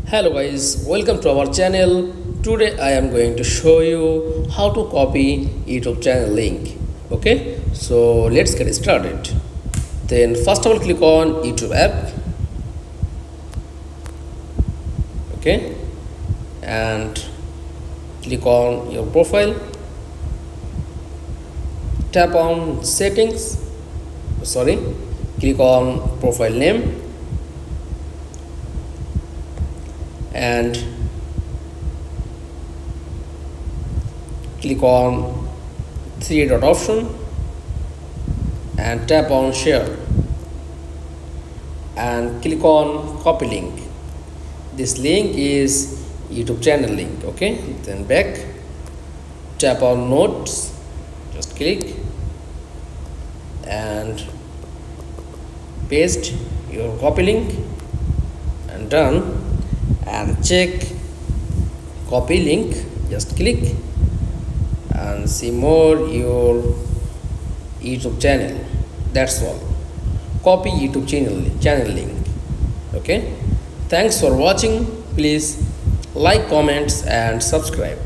Hello guys, welcome to our channel. Today I am going to show you how to copy YouTube channel link. Okay, so let's get started. Then first of all click on YouTube app. Okay, and click on your profile. Tap on settings. Click on profile name. And click on three dot option and tap on share and click on copy link. This link is YouTube channel link. Okay, then back, tap on notes, just click and paste your copy link and done. And check copy link, just click and see more your YouTube channel. That's all. Copy YouTube channel link. Okay, thanks for watching. Please like, comments and subscribe.